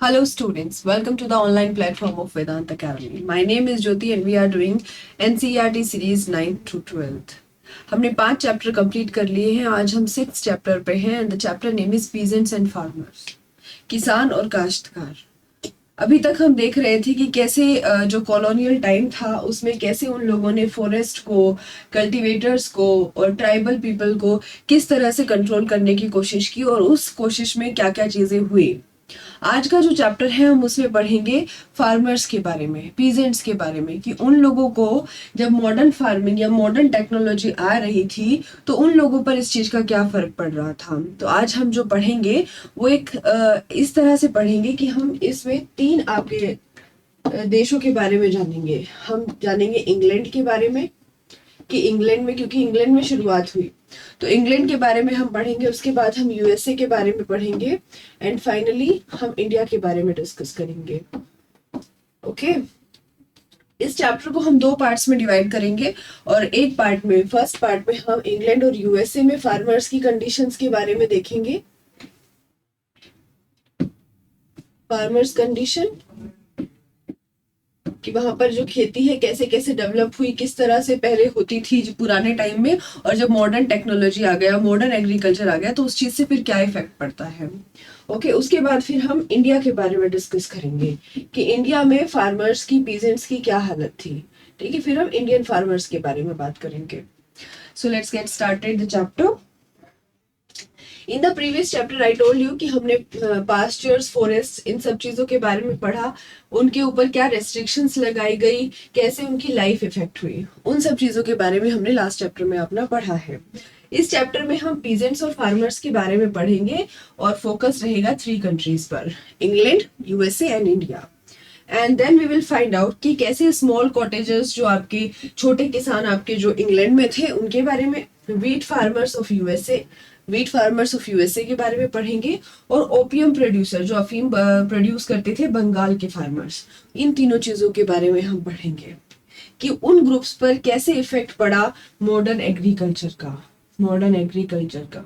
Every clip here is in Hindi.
Hello students, welcome to the online platform of Vedant Academy. My name is Jyoti and we are doing NCERT series 9th to 12th. हमने 5 चैप्टर कंप्लीट कर लिए हैं. आज हम 6th चैप्टर पे हैं and the chapter name is Peasants and Farmers. किसान और काश्तकार. अभी तक हम देख रहे थे कि कैसे जो कॉलोनियल टाइम था उसमें कैसे उन लोगों ने फॉरेस्ट को, कल्टीवेटर्स को और ट्राइबल पीपल को किस तरह से कंट्रोल करने की कोशिश की और उस कोशिश में क्या क्या चीजें हुई. आज का जो चैप्टर है हम उसमें पढ़ेंगे फार्मर्स के बारे में, पीजेंट्स के बारे में, कि उन लोगों को जब मॉडर्न फार्मिंग या मॉडर्न टेक्नोलॉजी आ रही थी तो उन लोगों पर इस चीज का क्या फर्क पड़ रहा था. तो आज हम जो पढ़ेंगे वो एक इस तरह से पढ़ेंगे कि हम इसमें 3 आपके देशों के बारे में जानेंगे. हम जानेंगे इंग्लैंड के बारे में, कि इंग्लैंड में, क्योंकि इंग्लैंड में शुरुआत हुई तो इंग्लैंड के बारे में हम पढ़ेंगे. उसके बाद हम यूएसए के बारे में पढ़ेंगे एंड फाइनली हम इंडिया के बारे में डिस्कस करेंगे. ओके, इस चैप्टर को हम 2 पार्ट्स में डिवाइड करेंगे और एक पार्ट में, फर्स्ट पार्ट में हम इंग्लैंड और यूएसए में फार्मर्स की कंडीशंस के बारे में देखेंगे. फार्मर्स कंडीशन, कि वहां पर जो खेती है कैसे कैसे डेवलप हुई, किस तरह से पहले होती थी पुराने टाइम में, और जब मॉडर्न टेक्नोलॉजी आ गया, मॉडर्न एग्रीकल्चर आ गया तो उस चीज से फिर क्या इफेक्ट पड़ता है. ओके, उसके बाद फिर हम इंडिया के बारे में डिस्कस करेंगे कि इंडिया में फार्मर्स की, पीजेंट्स की क्या हालत थी. ठीक है, फिर हम इंडियन फार्मर्स के बारे में बात करेंगे. So let's get started the chapter. In the previous chapter I told you कि हमने पास्चर्स, फॉरेस्ट, इन सब चीजों के बारे में पढ़ा, उनके ऊपर क्या रेस्ट्रिक्शंस लगाई गई, कैसे उनकी लाइफ इफेक्ट हुई, उन सब चीजों के बारे में हमने लास्ट चैप्टर में अपना पढ़ा है. इस चैप्टर में हम पीजेंट्स और फार्मर्स के बारे में पढ़ेंगे और फोकस रहेगा 3 कंट्रीज पर, England, USA and India. And then we will find out कि कैसे स्मॉल कॉटेजेस, जो आपके छोटे किसान आपके जो इंग्लैंड में थे उनके बारे में, वीट फार्मर्स ऑफ यूएसए के बारे में पढ़ेंगे, और ओपियम प्रोड्यूसर जो अफीम प्रोड्यूस करते थे, बंगाल के फार्मर्स, इन तीनों चीजों के बारे में हम पढ़ेंगे कि उन ग्रुप्स पर कैसे इफेक्ट पड़ा मॉडर्न एग्रीकल्चर का.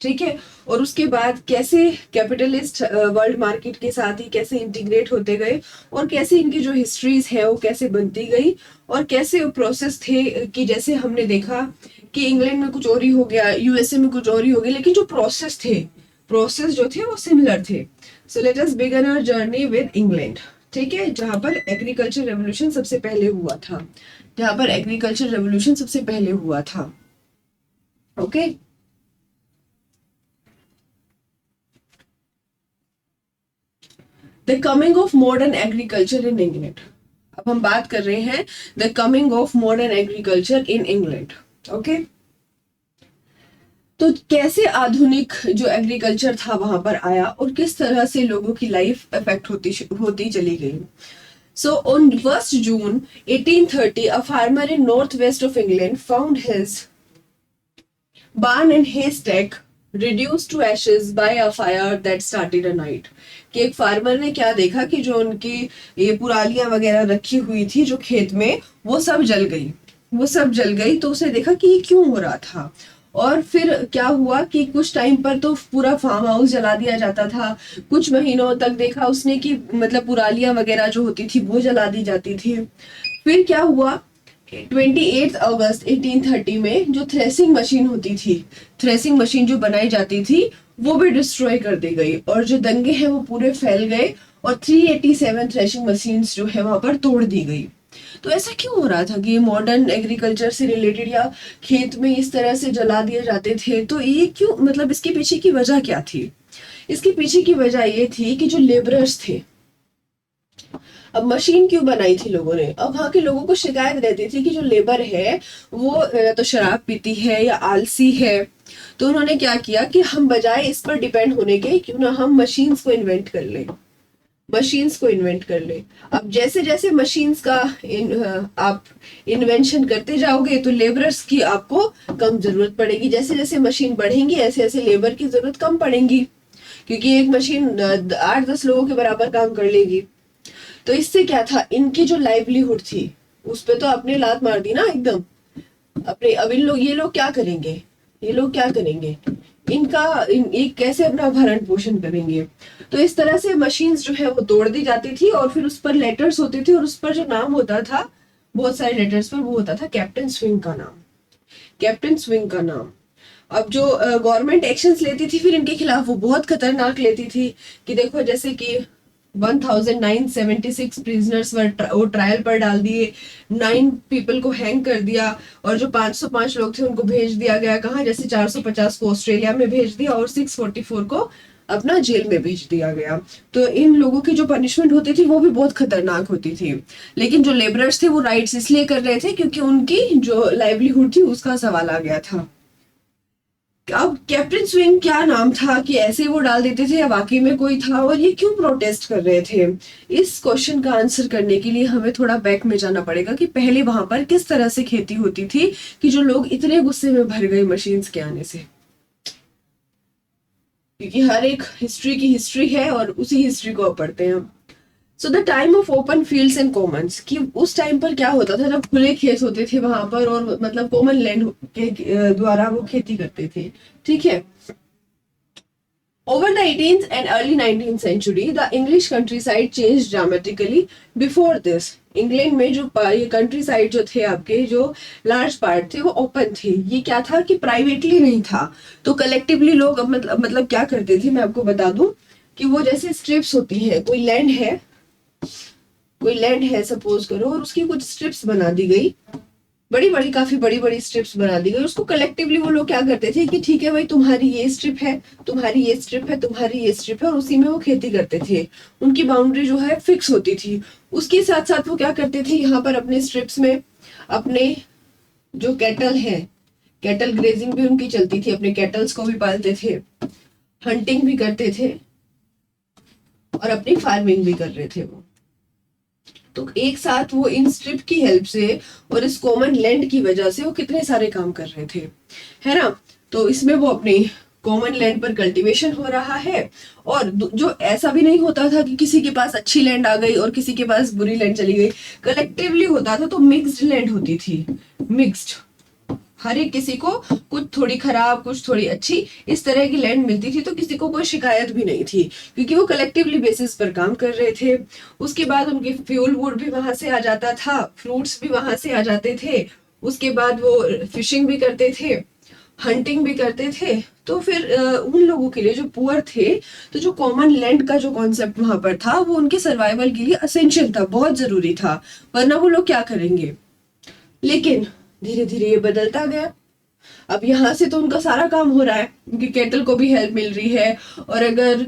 ठीक है, और उसके बाद कैसे कैपिटलिस्ट वर्ल्ड मार्केट के साथ ही कैसे इंटीग्रेट होते गए, और कैसे इनकी जो हिस्ट्रीज है वो कैसे बनती गई, और कैसे वो प्रोसेस थे कि जैसे हमने देखा कि इंग्लैंड में कुछ और ही हो गया, यूएसए में कुछ और ही हो गया, लेकिन जो प्रोसेस जो थे वो सिमिलर थे. So let us begin our journey with England. ठीक है, जहां पर एग्रीकल्चर रेवोल्यूशन सबसे पहले हुआ था. Okay, the coming of modern agriculture in England. अब हम बात कर रहे हैं the coming of modern agriculture in England. Okay, तो कैसे आधुनिक जो एग्रीकल्चर था वहां पर आया और किस तरह से लोगों की लाइफ इफेक्ट होती चली गई. So on 1st June 1830, a farmer in northwest of England found his barn and haystack reduced to ashes by a fire that started a night. कि एक फार्मर ने क्या देखा कि जो उनकी ये पुरालियां वगैरह रखी हुई थी जो खेत में, वो सब जल गई. तो उसने देखा कि ये क्यों हो रहा था, और फिर क्या हुआ कि कुछ टाइम पर तो पूरा फार्म हाउस जला दिया जाता था, कुछ महीनों तक देखा उसने कि मतलब पुरालियां वगैरह जो होती थी वो जला दी जाती थी. फिर क्या हुआ, 28 अगस्त 1830 में जो थ्रेसिंग मशीन जो बनाई जाती थी वो भी डिस्ट्रॉय कर दी गई, और जो दंगे हैं वो पूरे फैल गए, और 387 थ्रेशिंग मशीन्स जो है वहां पर तोड़ दी गई. तो ऐसा क्यों हो रहा था कि मॉडर्न एग्रीकल्चर से रिलेटेड या खेत में इस तरह से जला दिए जाते थे, तो ये क्यों, मतलब इसके पीछे की वजह क्या थी. इसके पीछे की वजह ये थी कि जो लेबरर्स थे, अब मशीन क्यों बनाई थी लोगों ने, अब वहां के लोगों को शिकायत रहती थी कि जो लेबर है वो तो शराब पीती है या आलसी है. तो उन्होंने क्या किया कि हम बजाय इस पर डिपेंड होने के क्यों ना हम मशीन्स को इन्वेंट कर ले. अब जैसे जैसे मशीन्स का आप इन्वेंशन करते जाओगे तो लेबरर्स की आपको कम जरूरत पड़ेगी. जैसे जैसे मशीन बढ़ेंगी ऐसे ऐसे लेबर की जरूरत कम पड़ेगी, क्योंकि एक मशीन 8-10 लोगों के बराबर काम कर लेगी. तो इससे क्या था, इनकी जो लाइवलीहुड थी उस पे तो आपने लात मार दी ना एकदम अपने. अब ये लोग क्या करेंगे, ये लोग क्या करेंगे, ये कैसे अपना भरण पोषण करेंगे। तो इस तरह से मशीन्स जो है वो तोड़ दी जाती थी और फिर उस पर लेटर्स होते थे और उस पर जो नाम होता था बहुत सारे लेटर्स पर, वो होता था कैप्टन स्विंग का नाम, कैप्टन स्विंग का नाम। अब जो गवर्नमेंट एक्शंस लेती थी फिर इनके खिलाफ, वो बहुत खतरनाक लेती थी कि देखो जैसे कि 1976 प्रिजनर्स वो ट्रायल पर डाल दिए, 9 पीपल को हैंग कर दिया और जो 505 लोग थे उनको भेज दिया गया कहाँ, जैसे 450 को ऑस्ट्रेलिया में भेज दिया और 644 को अपना जेल में भेज दिया गया। तो इन लोगों की जो पनिशमेंट होती थी वो भी बहुत खतरनाक होती थी। लेकिन जो लेबरर्स थे वो राइट्स इसलिए कर रहे थे क्योंकि उनकी जो लाइवलीहुड थी उसका सवाल आ गया था। अब कैप्टन स्विंग क्या नाम था कि ऐसे वो डाल देते थे या वाकई में कोई था, और ये क्यों प्रोटेस्ट कर रहे थे, इस क्वेश्चन का आंसर करने के लिए हमें थोड़ा बैक में जाना पड़ेगा कि पहले वहां पर किस तरह से खेती होती थी कि जो लोग इतने गुस्से में भर गए मशीन्स के आने से। क्योंकि हर एक हिस्ट्री की हिस्ट्री है और उसी हिस्ट्री को अब पढ़ते हैं हम। So the time of open fields and Commons, कि उस टाइम पर क्या होता था जब खुले खेत होते थे वहां पर और मतलब कॉमन लैंड के द्वारा वो खेती करते थे, ठीक है। Over the 18th and early 19th century, the English countryside changed dramatically. Before this, England में जो ये कंट्री साइड जो थे आपके, जो लार्ज पार्ट थे वो ओपन थे। ये क्या था कि प्राइवेटली नहीं था, तो कलेक्टिवली लोग मतलब क्या करते थे, मैं आपको बता दूं कि वो जैसे स्ट्रिप्स होती है, कोई लैंड है सपोज करो और उसकी कुछ स्ट्रिप्स बना दी गई, बड़ी बड़ी काफी बड़ी बड़ी स्ट्रिप्स बना दी गई। उसको कलेक्टिवली वो लोग क्या करते थे कि ठीक है भाई तुम्हारी ये स्ट्रिप है, तुम्हारी ये स्ट्रिप है, तुम्हारी ये स्ट्रिप है, और उसी में वो खेती करते थे। उनकी बाउंड्री जो है फिक्स होती थी। उसके साथ साथ वो क्या करते थे, यहाँ पर अपने स्ट्रिप्स में अपने जो कैटल है, कैटल ग्रेजिंग भी उनकी चलती थी, अपने कैटल्स को भी पालते थे, हंटिंग भी करते थे और अपनी फार्मिंग भी कर रहे थे वो। तो एक साथ वो इन स्ट्रिप की हेल्प से और इस कॉमन लैंड की वजह से वो कितने सारे काम कर रहे थे, है ना। तो इसमें वो अपनी कॉमन लैंड पर कल्टीवेशन हो रहा है, और जो ऐसा भी नहीं होता था कि किसी के पास अच्छी लैंड आ गई और किसी के पास बुरी लैंड चली गई, कलेक्टिवली होता था। तो मिक्स्ड लैंड होती थी, मिक्स्ड, हर एक किसी को कुछ थोड़ी खराब कुछ थोड़ी अच्छी इस तरह की लैंड मिलती थी। तो किसी को कोई शिकायत भी नहीं थी क्योंकि वो कलेक्टिवली बेसिस पर काम कर रहे थे। उसके बाद उनके फ्यूल वुड भी वहां से आ जाता था, फ्रूट्स भी वहां से आ जाते थे। उसके बाद वो फिशिंग भी करते थे, हंटिंग भी करते थे। तो फिर उन लोगों के लिए जो पुअर थे, तो जो कॉमन लैंड का जो कॉन्सेप्ट वहां पर था वो उनके सर्वाइवल के लिए असेंशियल था, बहुत जरूरी था, वरना वो लोग क्या करेंगे। लेकिन धीरे धीरे ये बदलता गया। अब यहाँ से तो उनका सारा काम हो रहा है, उनकी कैटल को भी हेल्प मिल रही है, और अगर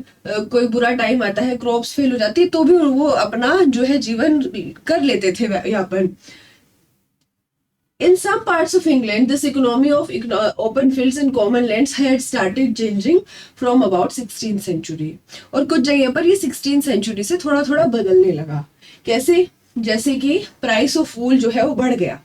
कोई बुरा टाइम आता है, क्रॉप्स फेल हो जाती है, तो भी वो अपना जो है जीवन कर लेते थे यापन। In some parts of England, this economy of open fields and common lands had started changing from about 16th century. और कुछ जगह पर ये 16th century से थोड़ा थोड़ा बदलने लगा। कैसे? जैसे कि प्राइस ऑफ वूल जो है वो बढ़ गया।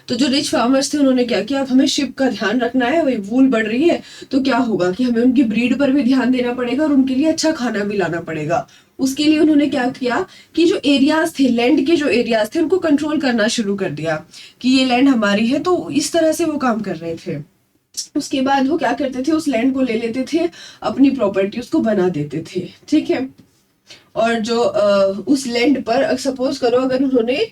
तो जो रिच फार्मर्स थे उन्होंने क्या किया, अब हमें शिप का ध्यान रखना है, वही वूल बढ़ रही है तो क्या होगा कि हमें उनकी ब्रीड पर भी ध्यान देना पड़ेगा और उनके लिए अच्छा खाना भी लाना पड़ेगा। उसके लिए उन्होंने क्या किया कि जो एरियाज थे, लैंड के जो एरियाज थे, उनको कंट्रोल करना शुरू कर दिया कि ये लैंड हमारी है। तो इस तरह से वो काम कर रहे थे। उसके बाद वो क्या करते थे, उस लैंड को ले लेते थे, अपनी प्रॉपर्टी उसको बना देते थे, ठीक है। और जो उस लैंड पर सपोज करो अगर उन्होंने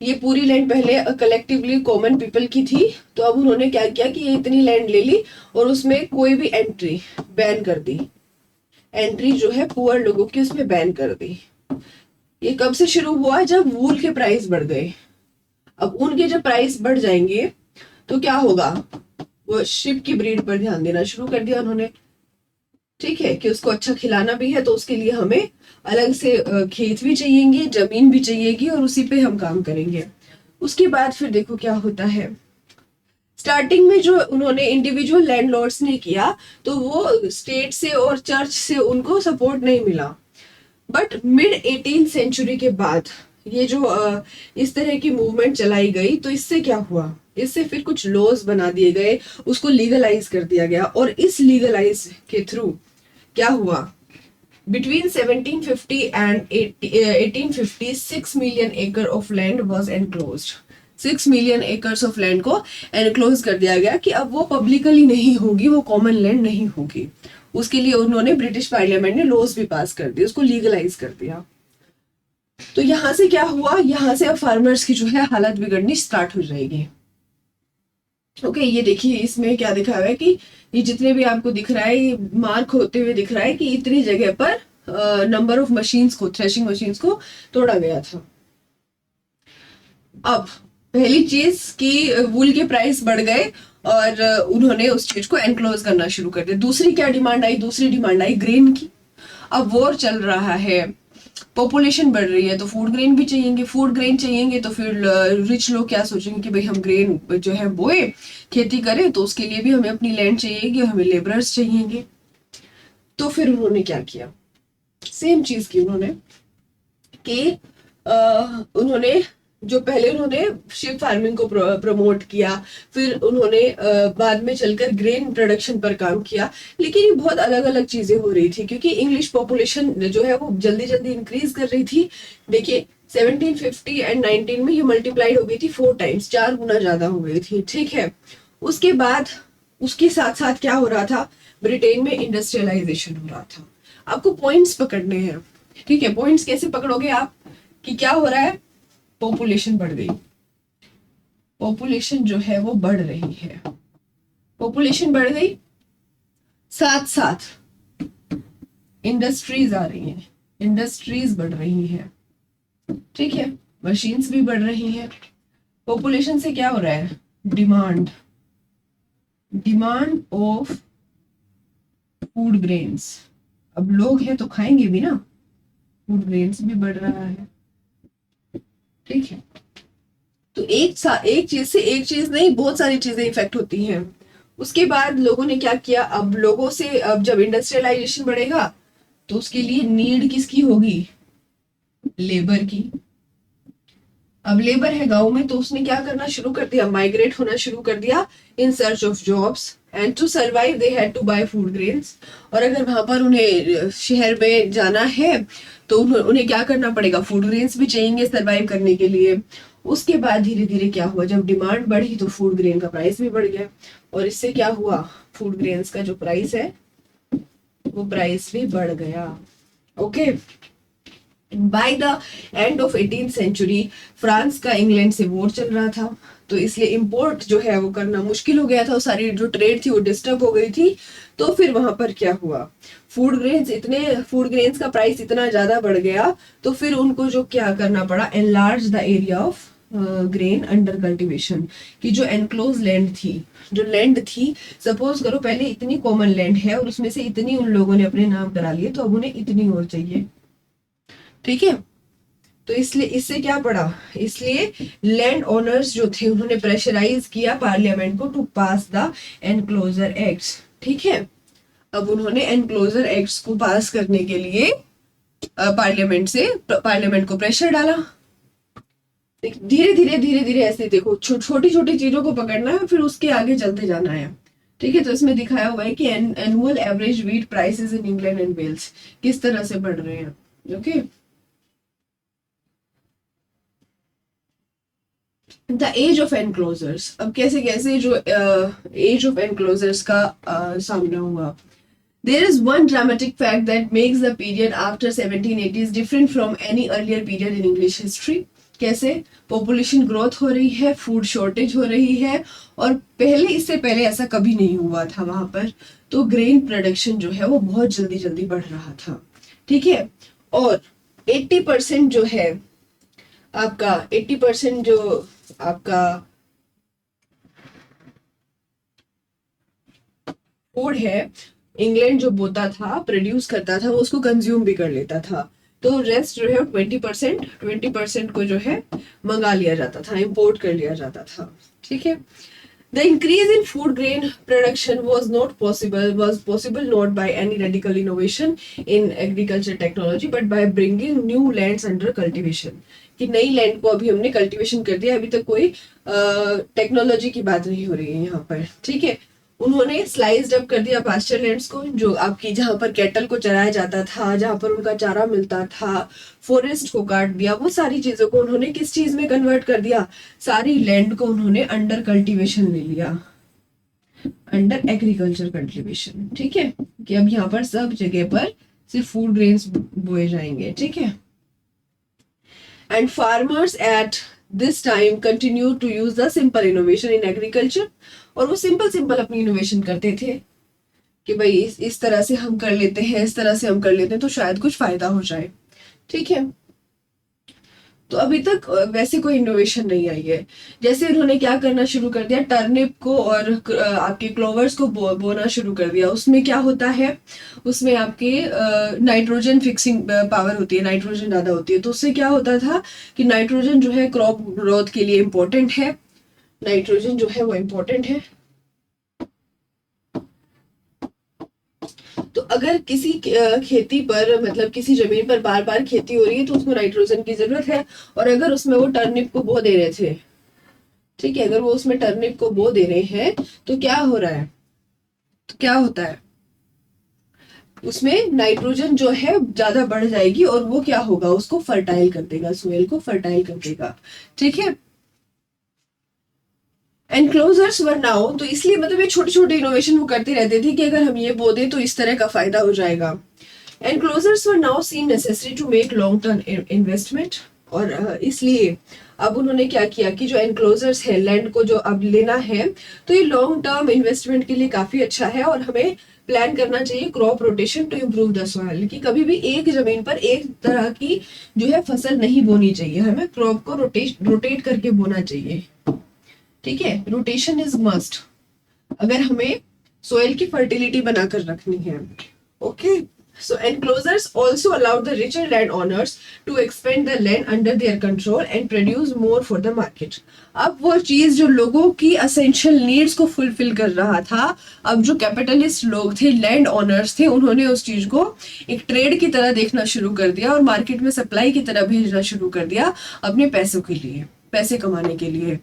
ये पूरी लैंड पहले कलेक्टिवली कॉमन पीपल की थी, तो अब उन्होंने क्या किया कि ये इतनी लैंड ले ली और उसमें कोई भी एंट्री बैन कर दी, एंट्री जो है पुअर लोगों की उसमें बैन कर दी। ये कब से शुरू हुआ, जब वूल के प्राइस बढ़ गए। अब उनके जब प्राइस बढ़ जाएंगे तो क्या होगा, वो शिप की ब्रीड पर ध्यान देना शुरू कर दिया उन्होंने, ठीक है, कि उसको अच्छा खिलाना भी है तो उसके लिए हमें अलग से खेत भी चाहिएंगे, जमीन भी चाहिएगी, और उसी पे हम काम करेंगे। उसके बाद फिर देखो क्या होता है। स्टार्टिंग में जो उन्होंने इंडिविजुअल लैंडलॉर्ड्स ने किया तो वो स्टेट से और चर्च से उनको सपोर्ट नहीं मिला। बट मिड 18th सेंचुरी के बाद ये जो इस तरह की मूवमेंट चलाई गई, तो इससे क्या हुआ, इससे फिर कुछ लॉज बना दिए गए, उसको लीगलाइज कर दिया गया। और इस लीगलाइज के थ्रू क्या हुआ, between 1750 and 1850 6 million acre of land was enclosed। 6 million acres of land को एनक्लोज कर दिया गया कि अब वो पब्लिकली नहीं होगी, वो कॉमन लैंड नहीं होगी। उसके लिए उन्होंने ब्रिटिश पार्लियामेंट ने लॉज भी पास कर दिए, उसको लीगलाइज कर दिया। तो यहां से क्या हुआ, यहां से अब फार्मर्स की जो है हालत बिगड़नी स्टार्ट हो जाएगी। ओके, ये देखिए इसमें क्या दिखा हुआ है कि ये जितने भी आपको दिख रहा है, ये मार्क होते हुए दिख रहा है कि इतनी जगह पर नंबर ऑफ मशीन्स को, थ्रेशिंग मशीन्स को तोड़ा गया था। अब पहली चीज कि वूल के प्राइस बढ़ गए और उन्होंने उस चीज को एनक्लोज करना शुरू कर दिया। दूसरी क्या डिमांड आई, दूसरी डिमांड आई ग्रेन की। अब वॉर चल रहा है, पॉपुलेशन बढ़ रही है, तो फूड ग्रेन भी चाहिएंगे। फूड ग्रेन चाहिएंगे तो फिर रिच लोग क्या सोचेंगे कि भाई हम ग्रेन जो है बोए, खेती करें, तो उसके लिए भी हमें अपनी लैंड चाहिएगी, हमें लेबरर्स चाहिएंगे। तो फिर उन्होंने क्या किया, सेम चीज की उन्होंने कि उन्होंने जो पहले उन्होंने शिप फार्मिंग को प्रमोट किया, फिर उन्होंने बाद में चलकर ग्रेन प्रोडक्शन पर काम किया। लेकिन ये बहुत अलग अलग चीजें हो रही थी क्योंकि इंग्लिश पॉपुलेशन जो है वो जल्दी जल्दी इंक्रीज कर रही थी। देखिए 1750 एंड 19 में ये मल्टीप्लाइड हो गई थी 4 टाइम्स, 4 गुना ज्यादा हो गई थी। ठीक है, उसके बाद उसके साथ साथ क्या हो रहा था, ब्रिटेन में इंडस्ट्रियलाइजेशन हो रहा था। आपको पॉइंट्स पकड़ने हैं, ठीक है। पॉइंट्स कैसे पकड़ोगे आप कि क्या हो रहा है, पॉपुलेशन बढ़ गई, पॉपुलेशन जो है वो बढ़ रही है, पॉपुलेशन बढ़ गई, साथ साथ इंडस्ट्रीज आ रही हैं, इंडस्ट्रीज बढ़ रही हैं, ठीक है, मशीन्स भी बढ़ रही हैं। पॉपुलेशन से क्या हो रहा है, demand, demand of food grains. अब लोग हैं तो खाएंगे भी ना, फूड ग्रेन्स भी बढ़ रहा है, ठीक है। तो एक चीज से एक चीज नहीं, बहुत सारी चीजें इफेक्ट होती हैं। उसके बाद लोगों ने क्या किया, अब लोगों से, अब जब इंडस्ट्रियलाइजेशन बढ़ेगा तो उसके लिए नीड किसकी होगी, लेबर की। अब लेबर है गांव में तो उसने क्या करना शुरू कर दिया, माइग्रेट होना शुरू कर दिया in search of jobs and to survive they had to buy food grains. और अगर वहां पर उन्हें शहर में जाना है तो उन्हें क्या करना पड़ेगा, फूड ग्रेन्स भी चाहिए सर्वाइव करने के लिए। उसके बाद धीरे धीरे क्या हुआ, जब डिमांड बढ़ी तो फूड ग्रेन का प्राइस भी बढ़ गया और इससे क्या हुआ, फूड ग्रेन्स का जो प्राइस है वो प्राइस भी बढ़ गया। Okay, by the end of 18th century France का इंग्लैंड से वॉर चल रहा था, तो इसलिए इंपोर्ट जो है वो करना मुश्किल हो गया था, सारी जो ट्रेड थी वो डिस्टर्ब हो गई थी। तो फिर वहां पर क्या हुआ, फूड ग्रेन्स का प्राइस इतना ज्यादा बढ़ गया तो फिर उनको जो क्या करना पड़ा, enlarge the area of grain under cultivation, की जो एनक्लोज लैंड थी, जो लैंड थी, सपोज करो पहले इतनी कॉमन लैंड है और उसमें से इतनी उन लोगों ने अपने नाम करा लिए, तो अब उन्हें इतनी और चाहिए, ठीक है। तो इसलिए इससे क्या पड़ा, इसलिए लैंड ओनर्स जो थे उन्होंने प्रेशराइज किया पार्लियामेंट को to pass the enclosure acts, ठीक है। अब उन्होंने एनक्लोजर एक्ट्स को पास करने के लिए पार्लियामेंट को प्रेशर डाला। धीरे धीरे ऐसे देखो, छोटी छोटी चीजों को पकड़ना है फिर उसके आगे चलते जाना है, ठीक है। तो इसमें दिखाया हुआ है कि annual average wheat prices in England and Wales किस तरह से बढ़ रहे हैं। Okay, the age of enclosures, अब कैसे कैसे जो एज ऑफ एनक्लोजर्स का सामना हुआ। There is one dramatic fact that makes the period after 1780s different from any earlier period in English history. कैसे, पॉपुलेशन ग्रोथ हो रही है, फूड शॉर्टेज हो रही है और इससे पहले ऐसा कभी नहीं हुआ था वहां पर। तो ग्रेन प्रोडक्शन जो है वो बहुत जल्दी जल्दी बढ़ रहा था, ठीक है। और 80% जो है आपका, 80% जो आपका फूड है इंग्लैंड जो बोता था, प्रोड्यूस करता था, वो उसको कंज्यूम भी कर लेता था। तो रेस्ट जो है 20% को जो है मंगा लिया जाता था, इंपोर्ट कर लिया जाता था, ठीक है। The increase in food grain production was possible not by any radical innovation in agriculture technology but by bringing new lands under cultivation. कि नई लैंड को अभी हमने कल्टीवेशन कर दिया, अभी तक कोई टेक्नोलॉजी की बात नहीं हो रही है यहाँ पर, ठीक है। उन्होंने स्लाइस्ड अप कर दिया पास्चर लैंड्स को, जो आपकी जहां पर कैटल को चराया जाता था, जहां पर उनका चारा मिलता था, फॉरेस्ट को काट दिया, वो सारी चीजों को उन्होंने किस चीज में कन्वर्ट कर दिया, सारी लैंड को उन्होंने अंडर कल्टीवेशन ले लिया, अंडर एग्रीकल्चर कल्टीवेशन। ठीक है, कि अब यहाँ पर सब जगह पर सिर्फ फूड ग्रेन्स बोए जाएंगे। ठीक है, and farmers at this time continue to use the simple innovation in agriculture, और वो सिंपल सिंपल अपनी इनोवेशन करते थे कि भाई इस तरह से हम कर लेते हैं, इस तरह से हम कर लेते हैं तो शायद कुछ फायदा हो जाए। ठीक है, तो अभी तक वैसे कोई इनोवेशन नहीं आई है। जैसे उन्होंने क्या करना शुरू कर दिया, टर्निप को और आपके क्लोवर्स को बोना शुरू कर दिया। उसमें क्या होता है, उसमें आपके नाइट्रोजन फिक्सिंग पावर होती है, नाइट्रोजन ज्यादा होती है, तो उससे क्या होता था कि नाइट्रोजन जो है क्रॉप ग्रोथ के लिए इम्पोर्टेंट है, नाइट्रोजन जो है वो इम्पोर्टेंट है। तो अगर किसी खेती पर, मतलब किसी जमीन पर बार बार खेती हो रही है तो उसको नाइट्रोजन की जरूरत है। और अगर उसमें वो टर्निप को बो दे रहे थे, ठीक है, अगर वो उसमें टर्निप को बो दे रहे हैं तो क्या हो रहा है, तो क्या होता है, उसमें नाइट्रोजन जो है ज्यादा बढ़ जाएगी और वो क्या होगा, उसको फर्टाइल कर देगा, सोइल को फर्टाइल कर देगा। ठीक है, एनक्लोजर्स वर नाउ, तो इसलिए मतलब ये छोटे छोटे इनोवेशन वो करते रहते थे कि अगर हम ये बो दें तो इस तरह का फायदा हो जाएगा। Enclosures were now seen necessary to make long term investment, और इसलिए अब उन्होंने क्या किया कि जो एनक्लोजर्स है, लैंड को जो अब लेना है, तो ये लॉन्ग टर्म इन्वेस्टमेंट के लिए काफी अच्छा है। और हमें प्लान करना चाहिए crop rotation to improve the soil, कि कभी भी एक जमीन पर एक तरह की जो है फसल नहीं बोनी चाहिए, हमें क्रॉप को रोटेट करके बोना चाहिए। ठीक है, रोटेशन इज मस्ट अगर हमें सोइल की फर्टिलिटी बनाकर रखनी है। Okay, so enclosures also allowed the richer land owners to expand the land under their control and produce more for the market. अब वो चीज जो लोगों की असेंशियल नीड्स को फुलफिल कर रहा था, अब जो कैपिटलिस्ट लोग थे, लैंड ओनर्स थे, उन्होंने उस चीज को एक ट्रेड की तरह देखना शुरू कर दिया और मार्केट में सप्लाई की तरह भेजना शुरू कर दिया अपने पैसों के लिए, पैसे कमाने के लिए।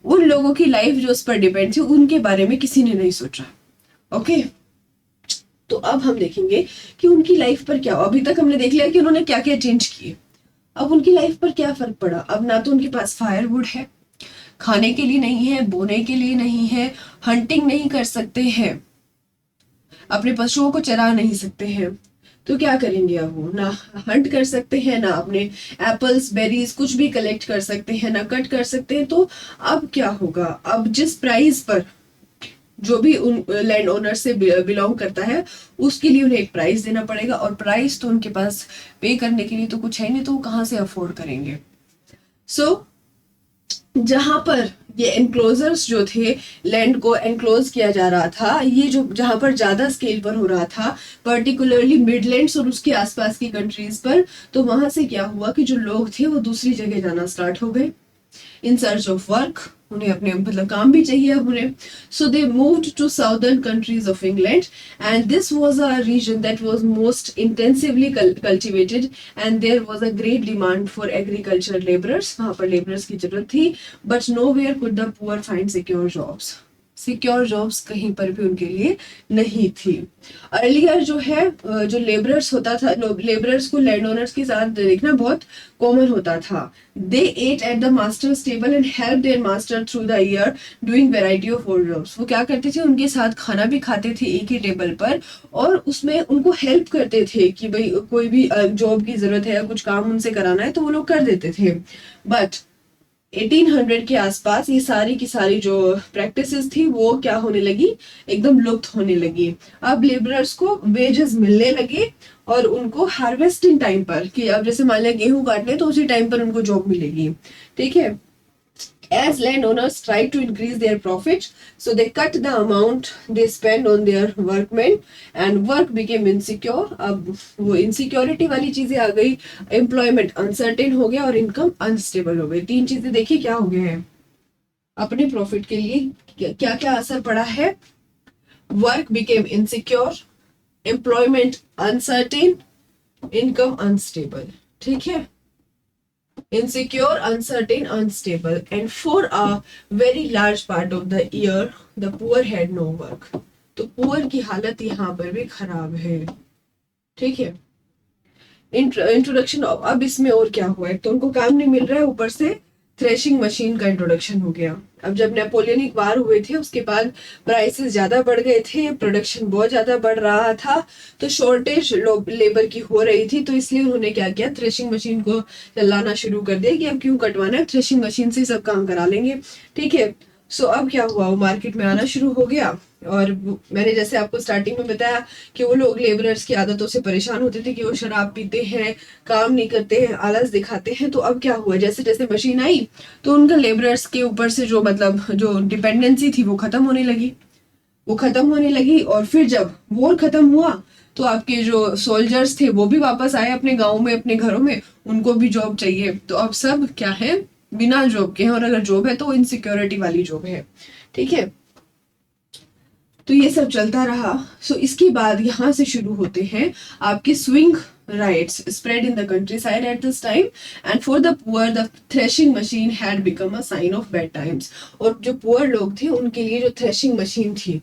उन लोगों की लाइफ जो उस पर डिपेंड थी, उनके बारे में किसी ने नहीं सोचा। ओके, तो अब हम देखेंगे कि उनकी लाइफ पर क्या, अभी तक हमने देख लिया कि उन्होंने क्या क्या चेंज किए, अब उनकी लाइफ पर क्या फर्क पड़ा। अब ना तो उनके पास फायरवुड है, खाने के लिए नहीं है, बोने के लिए नहीं है, हंटिंग नहीं कर सकते हैं, अपने पशुओं को चरा नहीं सकते हैं, तो क्या करेंगे अब वो, ना हंट कर सकते हैं, ना अपने एप्पल्स बेरीज कुछ भी कलेक्ट कर सकते हैं, ना कट कर सकते हैं। तो अब क्या होगा, अब जिस प्राइस पर जो भी उन लैंड ओनर से बिलोंग करता है उसके लिए उन्हें एक प्राइस देना पड़ेगा, और प्राइस तो उनके पास पे करने के लिए तो कुछ है नहीं, तो वो कहाँ से अफोर्ड करेंगे। सो जहां पर ये एनक्लोजर्स जो थे, लैंड को एनक्लोज किया जा रहा था, ये जो जहां पर ज्यादा स्केल पर हो रहा था, पर्टिकुलरली मिडलैंड्स और उसके आसपास की कंट्रीज पर, तो वहां से क्या हुआ कि जो लोग थे वो दूसरी जगह जाना स्टार्ट हो गए इन सर्च ऑफ वर्क, उन्हें अपने मतलब काम भी चाहिए अब उन्हें। So they moved to southern countries of England and this was a region that was most intensively cultivated and there was a great demand for agriculture labourers, वहां पर लेबरर्स की जरूरत थी, but nowhere could the poor find secure jobs, secure jobs कहीं पर भी उनके लिए नहीं थी। अर्लियर जो है जो लेबरर्स होता था, लेबरर्स को लैंड ओनर्स के साथ देखना बहुत कॉमन होता था। They ate at the master's table and help their master through the year doing variety of old jobs. वो क्या करते थे, उनके साथ खाना भी खाते थे एक ही टेबल पर, और उसमें उनको हेल्प करते थे कि भाई कोई भी जॉब की जरूरत है या कुछ काम उनसे कराना है तो वो लोग कर देते थे। बट 1800 के आसपास ये सारी की सारी जो प्रैक्टिसेस थी वो क्या होने लगी, एकदम लुप्त होने लगी। अब लेबरर्स को वेजेस मिलने लगे और उनको हार्वेस्टिंग टाइम पर, कि अब जैसे मान लिया गेहूं काटने तो उसी टाइम पर उनको जॉब मिलेगी। ठीक है, as landowners tried to increase their profits, so they cut the amount they spend on their workmen and work became insecure। अब वो insecurity वाली चीजें आ गई, employment uncertain हो गया और income unstable हो गई। तीन चीजें देखिए क्या हो गया है अपने प्रॉफिट के लिए, क्या क्या असर पड़ा है। Work became insecure, employment uncertain, income unstable। ठीक है, insecure, uncertain, unstable, and for a very large part of the year the poor had no work. तो पुअर की हालत यहाँ पर भी खराब है, ठीक है। इंट्रोडक्शन, अब इसमें और क्या हुआ है, तो उनको काम नहीं मिल रहा है, ऊपर से थ्रेशिंग मशीन का इंट्रोडक्शन हो गया। अब जब नेपोलियनिक वार हुए थे उसके बाद प्राइसेस ज्यादा बढ़ गए थे, प्रोडक्शन बहुत ज्यादा बढ़ रहा था, तो शॉर्टेज लेबर की हो रही थी, तो इसलिए उन्होंने क्या किया, थ्रेशिंग मशीन को चलाना शुरू कर दिया कि अब क्यों कटवाना है, थ्रेशिंग मशीन से सब काम करा लेंगे, ठीक है। सो अब क्या हुआ, वो मार्केट में आना शुरू हो गया। और मैंने जैसे आपको स्टार्टिंग में बताया कि वो लोग लेबरर्स की आदतों से परेशान होते थे कि वो शराब पीते हैं, काम नहीं करते हैं, आलस दिखाते हैं। तो अब क्या हुआ, जैसे जैसे मशीन आई तो उनका लेबरर्स के ऊपर से जो मतलब जो डिपेंडेंसी थी वो खत्म होने लगी, वो खत्म होने लगी। और फिर जब वॉर खत्म हुआ तो आपके जो सोल्जर्स थे वो भी वापस आए अपने गाँव में, अपने घरों में, उनको भी जॉब चाहिए। तो अब सब क्या है, बिना जॉब के हैं, और अगर जॉब है तो इनसिक्योरिटी वाली जॉब है, ठीक है। तो ये सब चलता रहा। सो इसके बाद यहाँ से शुरू होते हैं आपके swing riots spread in the countryside at this time, and for the poor the threshing machine had become a sign of bad times. और जो पुअर लोग थे उनके लिए जो थ्रेशिंग मशीन थी,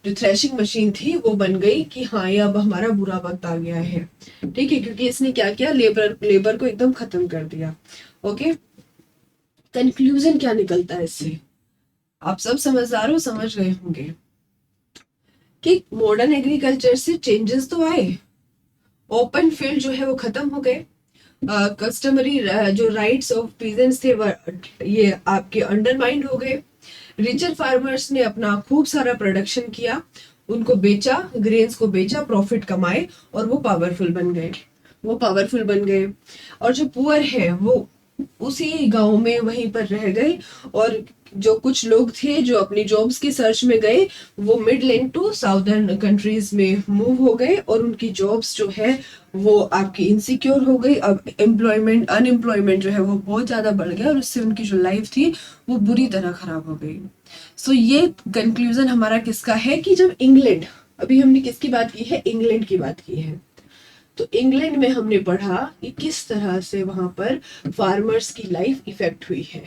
जो थ्रेशिंग मशीन थी वो बन गई कि हाँ ये अब हमारा बुरा वक्त आ गया है, ठीक है, क्योंकि इसने क्या किया, लेबर को एकदम खत्म कर दिया। ओके, कंक्लूजन क्या निकलता है इससे, आप सब समझदार हो, समझ गए होंगे कि मॉडर्न एग्रीकल्चर से चेंजेस तो आए, ओपन फील्ड जो है वो खत्म हो गए, कस्टमरी जो राइट्स ऑफ पीजेंट्स थे ये आपके अंडरमाइंड हो गए, रिचर फार्मर्स ने अपना खूब सारा प्रोडक्शन किया, उनको बेचा, ग्रेन्स को बेचा, प्रॉफिट कमाए, और वो पावरफुल बन गए, वो पावरफुल बन गए। और जो पुअर है वो उसी गांव में वहीं पर रह गए, और जो कुछ लोग थे जो अपनी जॉब्स की सर्च में गए वो मिडलैंड टू साउदर्न कंट्रीज में मूव हो गए, और उनकी जॉब्स जो है वो आपकी इनसिक्योर हो गई। अब अनएम्प्लॉयमेंट जो है वो बहुत ज्यादा बढ़ गया, और उससे उनकी जो लाइफ थी वो बुरी तरह खराब हो गई। सो ये कंक्लूजन हमारा किसका है कि जब इंग्लैंड, अभी हमने किसकी बात की है, इंग्लैंड की बात की है, तो इंग्लैंड में हमने पढ़ा कि किस तरह से वहां पर फार्मर्स की लाइफ इफेक्ट हुई है,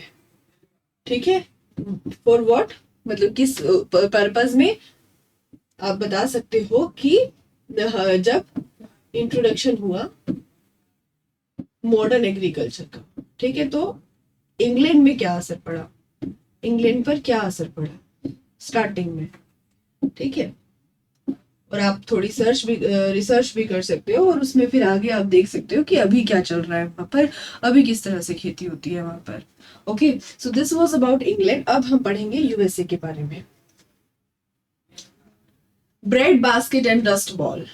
ठीक है। फॉर व्हाट, मतलब किस पर्पस में, आप बता सकते हो कि जब इंट्रोडक्शन हुआ मॉडर्न एग्रीकल्चर का, ठीक है, तो इंग्लैंड में क्या असर पड़ा, इंग्लैंड पर क्या असर पड़ा स्टार्टिंग में, ठीक है। और आप थोड़ी रिसर्च भी कर सकते हो, और उसमें फिर आगे आप देख सकते हो कि अभी क्या चल रहा है वहां पर, अभी किस तरह से खेती होती है वहां पर। Okay, so this was about England. अब हम पढ़ेंगे यूएसए के बारे में। Bread basket and dust ball,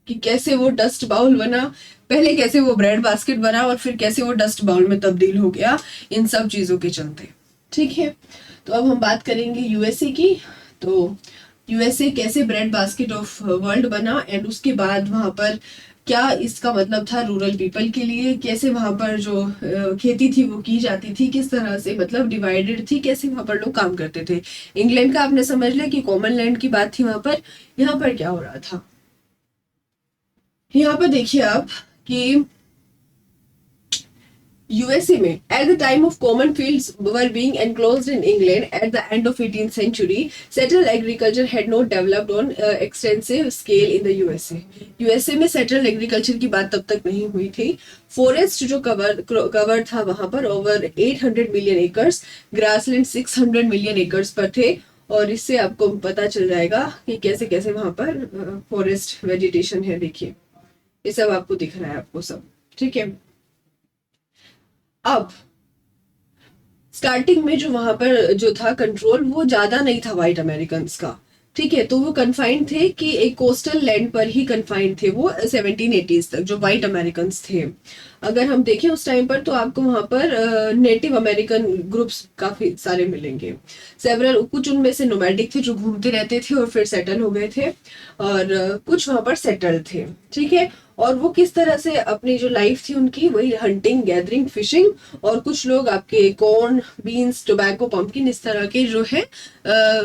कि कैसे वो डस्ट बाउल बना, पहले कैसे वो ब्रेड बास्केट बना, और फिर कैसे वो डस्ट बाउल में तब्दील हो गया इन सब चीजों के चलते, ठीक है। तो अब हम बात करेंगे यूएसए की। तो यूएसए कैसे ब्रेड बास्केट ऑफ वर्ल्ड बना, एंड उसके बाद वहां पर क्या इसका मतलब था रूरल पीपल के लिए, कैसे वहां पर जो खेती थी वो की जाती थी, किस तरह से मतलब डिवाइडेड थी, कैसे वहां पर लोग काम करते थे। इंग्लैंड का आपने समझ लिया कि कॉमन लैंड की बात थी वहां पर। यहाँ पर क्या हो रहा था, यहाँ पर देखिए आप कि यूएसए में at the time of common fields were being enclosed in England at the end of 18th century, settled agriculture had not developed on extensive scale in the USA. USA में सेटल्ड एग्रीकल्चर की बात तब तक नहीं हुई थी। फॉरेस्ट जो कवर था वहां पर over 800 million acres, grassland 600 million acres पर थे। और इससे आपको पता चल जाएगा कि कैसे कैसे वहां पर फॉरेस्ट वेजिटेशन है, देखिए ये सब आपको दिख रहा है आपको सब, ठीक है। अब स्टार्टिंग में जो वहां पर जो था कंट्रोल वो ज्यादा नहीं था व्हाइट अमेरिकन का, ठीक है, तो वो कन्फाइंड थे कि एक कोस्टल लैंड पर ही कन्फाइंड थे वो 1780s तक जो व्हाइट अमेरिकन थे। अगर हम देखें उस टाइम पर तो आपको वहां पर नेटिव अमेरिकन ग्रुप्स काफी सारे मिलेंगे, सेवरल, कुछ उनमें से नोमैडिक थे जो घूमते रहते थे और फिर सेटल हो गए थे, और कुछ वहां पर सेटल थे, ठीक है। और वो किस तरह से अपनी जो लाइफ थी उनकी वही हंटिंग, गैदरिंग, फिशिंग, और कुछ लोग आपके कॉर्न, बीन्स, टोबैको, पंपकिन इस तरह के जो है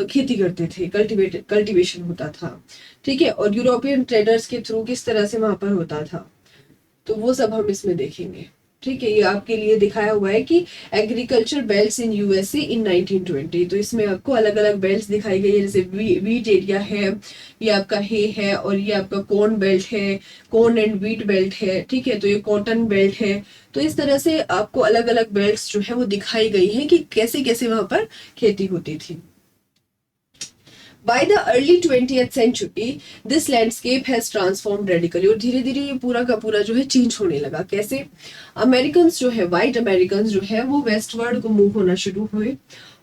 खेती करते थे, कल्टीवेशन होता था, ठीक है। और यूरोपियन ट्रेडर्स के थ्रू किस तरह से वहां पर होता था, तो वो सब हम इसमें देखेंगे, ठीक है, ये आपके लिए दिखाया हुआ है कि एग्रीकल्चर बेल्ट्स इन यूएसए इन 1920। तो इसमें आपको अलग अलग बेल्ट्स दिखाई गई है, जैसे वीट एरिया है, ये आपका है और ये आपका कॉर्न बेल्ट है, कॉर्न एंड वीट बेल्ट है, ठीक है, तो ये कॉटन बेल्ट है। तो इस तरह से आपको अलग अलग बेल्ट्स जो है वो दिखाई गई हैं कि कैसे कैसे वहां पर खेती होती थी। By the early 20th century, this landscape has transformed radically। और धीरे धीरे ये पूरा का पूरा जो है चेंज होने लगा। कैसे? अमेरिकन जो है, वाइट अमेरिकन जो है वो वेस्टवर्ड को मूव होना शुरू हुए।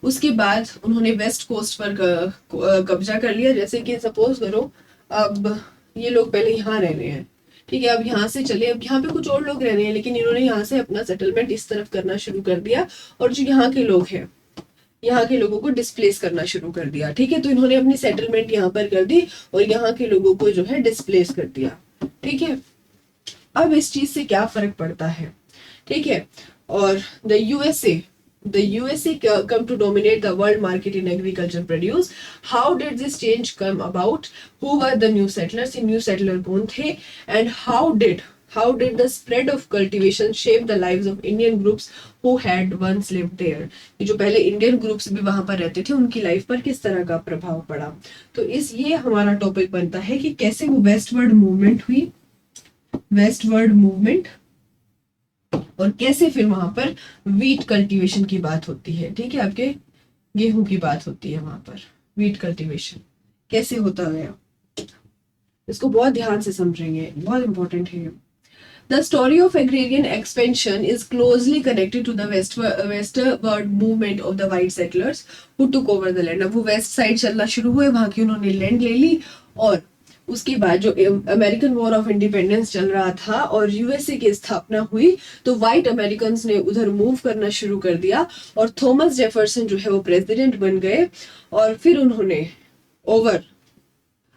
उसके बाद उन्होंने वेस्ट कोस्ट पर कब्जा कर लिया। जैसे कि सपोज करो अब ये लोग पहले यहाँ रह रहे हैं, ठीक है, अब यहाँ से चले, अब यहाँ पे कुछ और लोग रह रहे हैं, लेकिन इन्होंने यहाँ से अपना सेटलमेंट इस तरफ करना शुरू कर दिया और जो यहाँ के लोग हैं, यहाँ के लोगों को डिस्प्लेस करना शुरू कर दिया। ठीक है, तो इन्होंने अपनी सेटलमेंट यहाँ पर कर दी और यहाँ के लोगों को जो है डिस्प्लेस कर दिया। ठीक है, अब इस चीज से क्या फर्क पड़ता है? ठीक है, और the USA come to dominate the world market in agriculture produce. How did this change come about? Who were the new settlers? ये new settler कौन थे? And how did the spread of cultivation shape the lives of Indian groups who had once lived there? ये जो पहले इंडियन ग्रुप्स भी वहां पर रहते थे, उनकी लाइफ पर किस तरह का प्रभाव पड़ा? तो ये हमारा टॉपिक बनता है कि कैसे वो वेस्टवर्ड मूवमेंट हुई, वेस्टवर्ड मूवमेंट, और कैसे फिर वहां पर वीट कल्टीवेशन की बात होती है। ठीक है, आपके गेहूं की बात होती है, वहां पर वीट कल्टीवेशन कैसे होता गया, इसको बहुत ध्यान से समझेंगे, बहुत इंपॉर्टेंट है। The story of agrarian expansion is closely connected to the westward movement of the white settlers who took over the land। अब वो वेस्ट साइड चलना शुरू हुए, वहां की उन्होंने लैंड ले ली, और उसके बाद जो अमेरिकन वॉर ऑफ इंडिपेंडेंस चल रहा था और यूएसए की स्थापना हुई, तो व्हाइट अमेरिकन ने उधर मूव करना शुरू कर दिया और थॉमस जेफरसन जो है वो प्रेसिडेंट बन गए। और फिर उन्होंने ओवर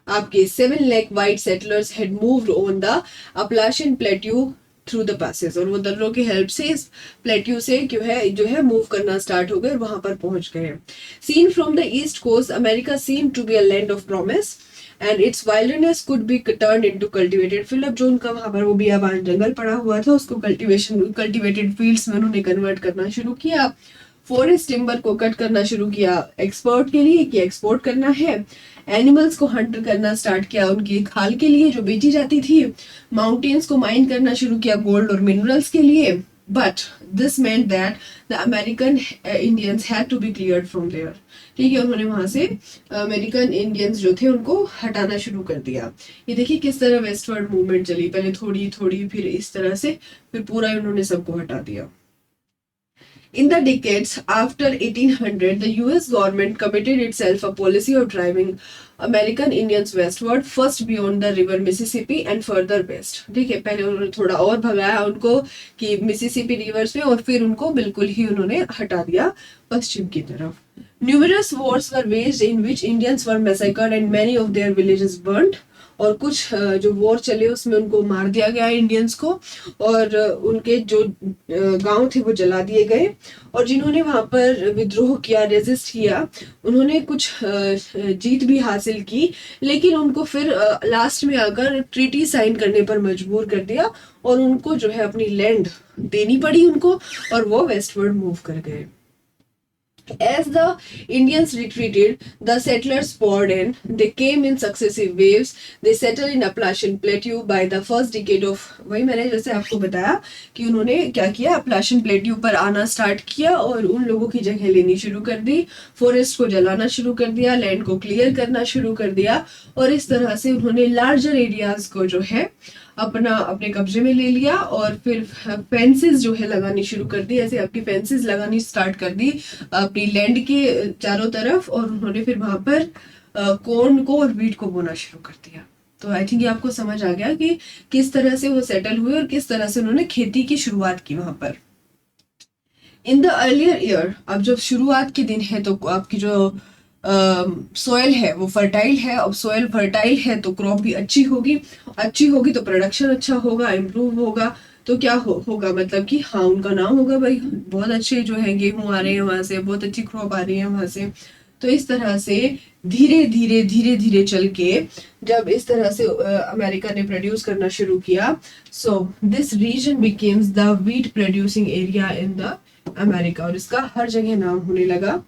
आपके 7 lakh white settlers had moved on the Appalachian plateau through the passes, और वो दर्रों की हेल्प से इस प्लेट्यू से जो है मूव करना स्टार्ट हो गए और वहां पर पहुंच गए। Seen from the east coast, America seem to be a land of promise and its wildness could be turned into cultivated field. अब जो उनका वहां पर वो बियाबान जंगल पड़ा हुआ था, उसको कल्टीवेटेड फील्ड्स में उन्होंने कन्वर्ट करना शुरू किया। फॉरेस्ट टिम्बर को कट करना शुरू किया एक्सपोर्ट के लिए, कि एक्सपोर्ट करना है। एनिमल्स को हंट करना स्टार्ट किया उनकी खाल के लिए जो बेची जाती थी। माउंटेन्स को माइन करना शुरू किया गोल्ड और मिनरल्स के लिए। But this meant that the American Indians had to be cleared from there। ठीक है, उन्होंने वहां से अमेरिकन इंडियंस जो थे उनको हटाना शुरू कर दिया। ये देखिए किस तरह वेस्टवर्ड मूवमेंट चली, पहले थोड़ी थोड़ी, फिर इस तरह से, फिर पूरा उन्होंने सबको हटा दिया। In the decades after 1800, the US government committed itself a policy of driving American Indians westward, first beyond the river Mississippi and further west। ठीक है, पहले उन्होंने थोड़ा और भगाया उनको कि मिसिसिपी रिवर्स में, और फिर उनको बिल्कुल ही उन्होंने हटा दिया पश्चिम की तरफ। Numerous wars were waged in which Indians were massacred and many of their villages burnt। और कुछ जो वॉर चले उसमें उनको मार दिया गया इंडियंस को, और उनके जो गांव थे वो जला दिए गए। और जिन्होंने वहां पर विद्रोह किया, रेजिस्ट किया, उन्होंने कुछ जीत भी हासिल की, लेकिन उनको फिर लास्ट में आकर ट्रीटी साइन करने पर मजबूर कर दिया और उनको जो है अपनी लैंड देनी पड़ी उनको, और वो वेस्टवर्ड मूव कर गए। As the Indians retreated, the settlers poured in. They came in successive waves. They settled in Appalachian Plateau by the first decade of, वही मैंने जैसे आपको बताया कि उन्होंने क्या किया, अप्लाशियन प्लेट्यू पर आना स्टार्ट किया और उन लोगों की जगह लेनी शुरू कर दी, फॉरेस्ट को जलाना शुरू कर दिया, लैंड को क्लियर करना शुरू कर दिया, और इस तरह से उन्होंने लार्जर एरियाज को जो है अपने कब्जे में ले लिया। और फिर फेंसेस जो है लगानी शुरू कर दी, ऐसे आपकी फेंसेस लगानी स्टार्ट कर दी अपनी लैंड के चारों तरफ, और उन्होंने फिर वहां पर कॉर्न को और वीट को बोना शुरू कर दिया। तो आई थिंक ये आपको समझ आ गया कि किस तरह से वो सेटल हुए और किस तरह से उन्होंने खेती की शुरुआत की वहां पर। इन द अर्लियर ईयर, अब जब शुरुआत के दिन है तो आपकी जो सोयल है वो फर्टाइल है। अब सोयल फर्टाइल है तो क्रॉप भी अच्छी होगी तो प्रोडक्शन अच्छा होगा, इम्प्रूव होगा, तो क्या होगा, मतलब कि हाँ उनका नाम होगा, भाई बहुत अच्छे जो है गेहूं आ रहे हैं वहां से, बहुत अच्छी क्रॉप आ रही है वहां से, तो इस तरह से धीरे धीरे धीरे धीरे चल के जब इस तरह से अमेरिका ने प्रोड्यूस करना शुरू किया, so this region becomes the wheat producing area in the America, और इसका हर जगह नाम होने लगा।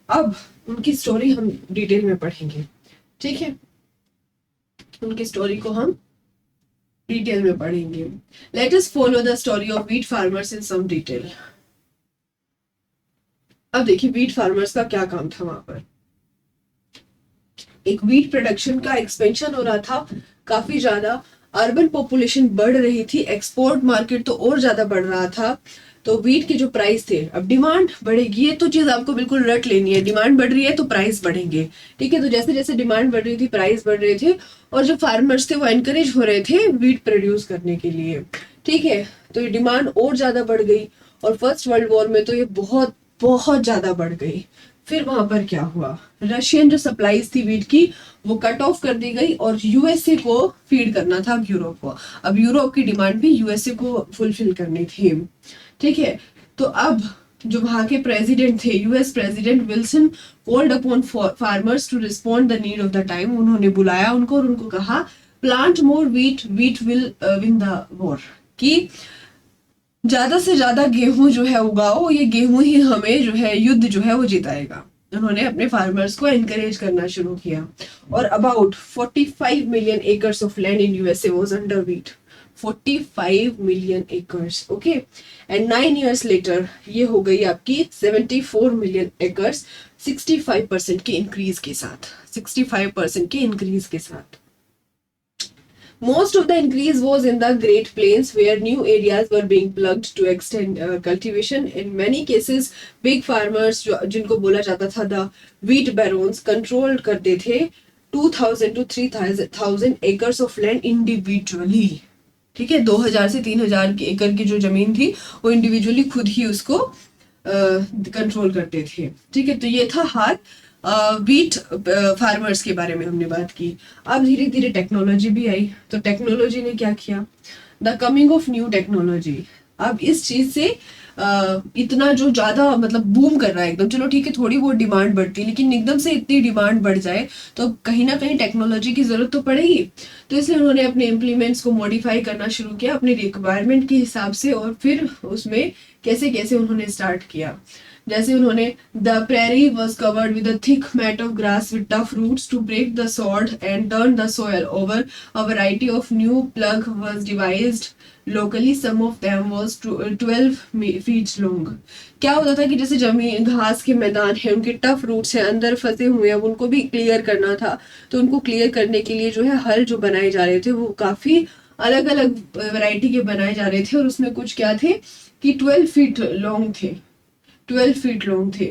अब उनकी स्टोरी हम डिटेल में पढ़ेंगे, ठीक है, उनकी स्टोरी को हम डिटेल में पढ़ेंगे। Let us follow the story of wheat farmers in some detail. अब देखिए व्हीट फार्मर्स का क्या काम था वहां पर। एक व्हीट प्रोडक्शन का एक्सपेंशन हो रहा था काफी ज्यादा, अर्बन पॉपुलेशन बढ़ रही थी, एक्सपोर्ट मार्केट तो और ज्यादा बढ़ रहा था। तो व्हीट के जो प्राइस थे, अब डिमांड बढ़ेगी, ये तो चीज आपको बिल्कुल रट लेनी है, डिमांड बढ़ रही है तो प्राइस बढ़ेंगे, ठीक है। तो जैसे जैसे डिमांड बढ़ रही थी प्राइस बढ़ रहे थे, और जो फार्मर्स थे वो एनकरेज हो रहे थे व्हीट प्रोड्यूस करने के लिए, ठीक है। तो ये डिमांड और ज्यादा बढ़ गई, और फर्स्ट वर्ल्ड वॉर में तो ये बहुत बहुत ज्यादा बढ़ गई। फिर वहां पर क्या हुआ, रशियन जो सप्लाईज थी व्हीट की वो कट ऑफ कर दी गई, और यूएसए को फीड करना था अब यूरोप को। अब यूरोप की डिमांड भी यूएसए को फुलफिल करनी थी, ठीक है। तो अब जो वहां के प्रेसिडेंट थे, US president Wilson, called upon farmers to respond the need of the time. उन्होंने बुलाया उनको और उनको कहा plant more wheat, wheat will win the war, कि ज्यादा से ज्यादा गेहूं जो है उगाओ, ये गेहूं ही हमें जो है युद्ध जो है वो जिताएगा। उन्होंने अपने फार्मर्स को एनकरेज करना शुरू किया, और about 45 million acres of land in USA was under wheat, 45 million acres, okay. And 9 years later ये हो गई आपकी 74 मिलियन एकर्स, 65% के इंक्रीज के साथ, 65% के इंक्रीज के साथ। Most of the increase was in the Great Plains, where new areas were being plugged to extend cultivation. In many cases, big farmers, जिनको बोला जाता था the wheat barons, controlled करते थे 2000 to 3000 acres of land individually, ठीक है। 2000 से 3000 एकड़ की जो जमीन थी वो इंडिविजुअली खुद ही उसको कंट्रोल करते थे, ठीक है। तो ये था हाल व्हीट फार्मर्स के बारे में हमने बात की। अब धीरे धीरे टेक्नोलॉजी भी आई, तो टेक्नोलॉजी ने क्या किया, the coming of new technology. अब इस चीज से इतना जो ज्यादा मतलब बूम कर रहा है एकदम, चलो ठीक है थोड़ी बहुत डिमांड बढ़ती है, लेकिन एकदम से इतनी डिमांड बढ़ जाए तो कहीं ना कहीं टेक्नोलॉजी की जरूरत तो पड़ेगी। तो इसलिए उन्होंने अपने इम्प्लीमेंट्स को मॉडिफाई करना शुरू किया अपनी रिक्वायरमेंट के हिसाब से, और फिर उसमें कैसे कैसे उन्होंने स्टार्ट किया। जैसे उन्होंने the prairie was covered with a thick mat of grass with tough roots to break the sod and turn the soil over, a variety of new plough was devised locally, some of them was 12 feet long. क्या होता था कि जैसे जमीन घास के मैदान है, उनके टफ रूट्स हैं, अंदर फंसे हुए हैं, उनको भी क्लियर करना था। तो उनको क्लियर करने के लिए जो है हल जो बनाए जा रहे थे वो काफी अलग अलग वैरायटी के बनाए जा रहे थे, और उसमें कुछ क्या थे कि 12 feet लॉन्ग थे, 12 feet लॉन्ग थे।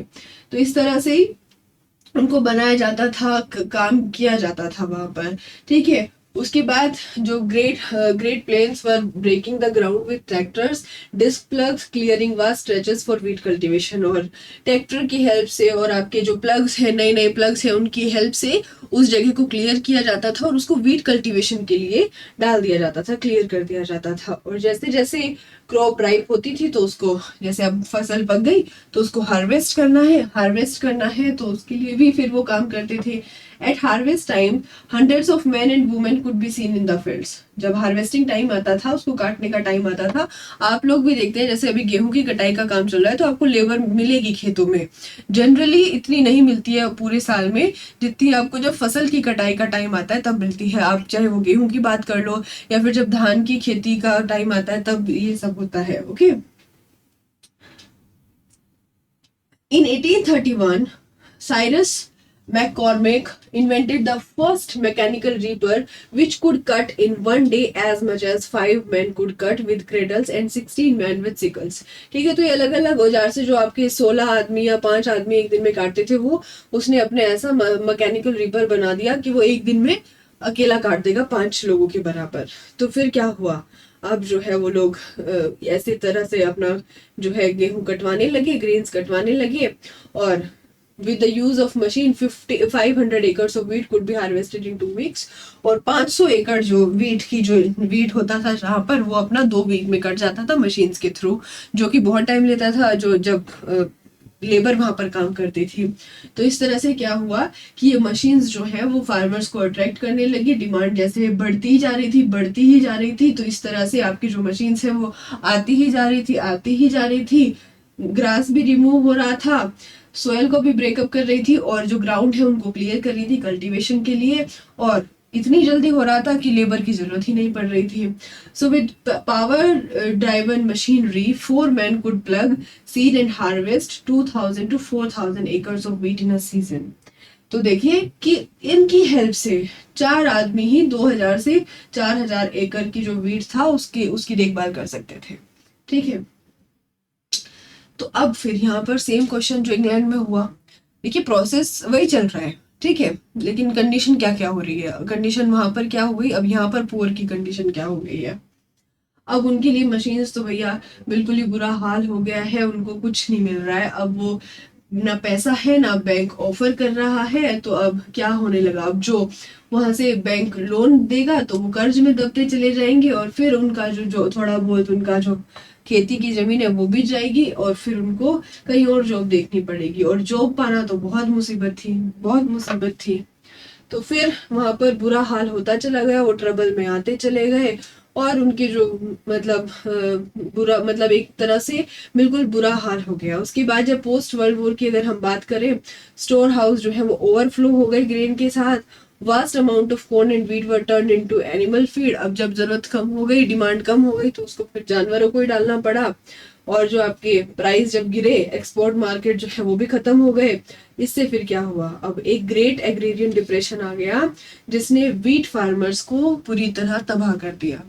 तो इस तरह से ही उनको बनाया जाता था, काम किया जाता था वहां पर, ठीक है। उसके बाद जो great plains were breaking the ground with tractors, disc ploughs, clearing vast stretches for wheat cultivation. और ट्रैक्टर की हेल्प से और आपके जो प्लग्स हैं, नए नए प्लग्स हैं, उनकी हेल्प से उस जगह को क्लियर किया जाता था और उसको व्हीट कल्टीवेशन के लिए डाल दिया जाता था, क्लियर कर दिया जाता था। और जैसे जैसे क्रॉप राइप होती थी तो उसको, जैसे अब फसल पक गई तो उसको हार्वेस्ट करना है तो उसके लिए भी फिर वो काम करते थे। At harvest time hundreds of man and women could be seen in the fields. जब हार्वेस्टिंग टाइम आता था, उसको काटने का टाइम आता था, आप लोग भी देखते हैं जैसे अभी गेहूं की कटाई का काम चल रहा है तो आपको लेबर मिलेगी खेतों में, जनरली इतनी नहीं मिलती है पूरे साल में जितनी आपको जब फसल की कटाई का टाइम आता है तब मिलती है। आप चाहे वो गेहूं की बात कर लो या फिर जब धान की खेती का टाइम आता है तब ये सब होता है, okay. In 1831, Cyrus McCormick invented the first mechanical reaper which could cut in one day as much as 5 men could cut with cradles and 16 men with sickles। ठीक है, तो ये अलग अलग औजार से जो आपके 16 आदमी या 5 आदमी एक दिन में काटते थे, वो उसने अपने ऐसा मैकेनिकल रीपर बना दिया कि वो एक दिन में अकेला काट देगा 5 लोगों के बराबर। तो फिर क्या हुआ, अब जो है वो लोग ऐसी तरह से अपना जो है गेहूं कटवाने लगे, ग्रेन्स कटवाने लगे, और with the use of machine 500 acres of wheat could be harvested in 2 weeks। और 500 एकड़ जो wheat होता था जहाँ पर, वो अपना 2 वीक में कट जाता था मशीन्स के थ्रू, जो कि बहुत टाइम लेता था। जो जब लेबर वहां पर काम करती थी। तो इस तरह से क्या हुआ कि ये मशीन्स जो है वो फार्मर्स को अट्रैक्ट करने लगी, डिमांड जैसे बढ़ती ही जा रही थी, बढ़ती ही जा रही थी। तो इस तरह से आपकी जो मशीन्स है वो आती ही जा रही थी, आती ही जा रही थी। ग्रास भी रिमूव हो रहा था, सोयल को भी ब्रेकअप कर रही थी, और जो ग्राउंड है उनको क्लियर कर रही थी कल्टीवेशन के लिए, और इतनी जल्दी हो रहा था कि लेबर की जरूरत ही नहीं पड़ रही थी। So with power driven machinery 4 men could plug, seed and harvest 2,000 to 4,000 acres of wheat in a season। तो देखिए कि इनकी हेल्प से 4 आदमी ही 2,000 से 4,000 एकड़ की जो वीट था उसकी देखभाल कर सकते थे। ठीक है, तो अब फिर यहाँ पर सेम क्वेश्चन जो इंग्लैंड में हुआ, देखिए प्रोसेस वही चल रहा है, ठीक है, लेकिन कंडीशन क्या क्या हो रही है, कंडीशन वहां पर क्या हो गई, अब यहाँ पर पुअर की कंडीशन क्या हो गई है। अब उनके लिए मशीन्स तो भैया बिल्कुल ही बुरा हाल हो गया है, उनको कुछ नहीं मिल रहा है। अब वो ना पैसा है ना बैंक ऑफर कर रहा है, तो अब क्या होने लगा, अब जो वहां से बैंक लोन देगा तो वो कर्ज में दबते चले जाएंगे, और फिर उनका जो थोड़ा बहुत उनका जो खेती की जमीन है वो भी जाएगी, और फिर उनको कहीं और जॉब देखनी पड़ेगी, और जॉब पाना तो बहुत मुसीबत थी, बहुत मुसीबत थी। तो फिर वहां पर बुरा हाल होता चला गया, वो ट्रबल में आते चले गए, और उनके जो मतलब बुरा मतलब एक तरह से बिल्कुल बुरा हाल हो गया। उसके बाद जब पोस्ट वर्ल्ड वॉर की अगर हम बात करें, स्टोर हाउस जो है वो ओवरफ्लो हो गए ग्रेन के साथ, vast amount of corn and wheat were turned into animal feed. अब जब जरूरत कम हो गई, डिमांड कम हो गई, तो उसको फिर जानवरों को ही डालना पड़ा, और जो आपके प्राइस जब गिरे, एक्सपोर्ट मार्केट जो है वो भी खत्म हो गए। इससे फिर क्या हुआ, अब एक ग्रेट एग्रेरियन डिप्रेशन आ गया, जिसने व्हीट फार्मर्स को पूरी तरह तबाह कर दिया।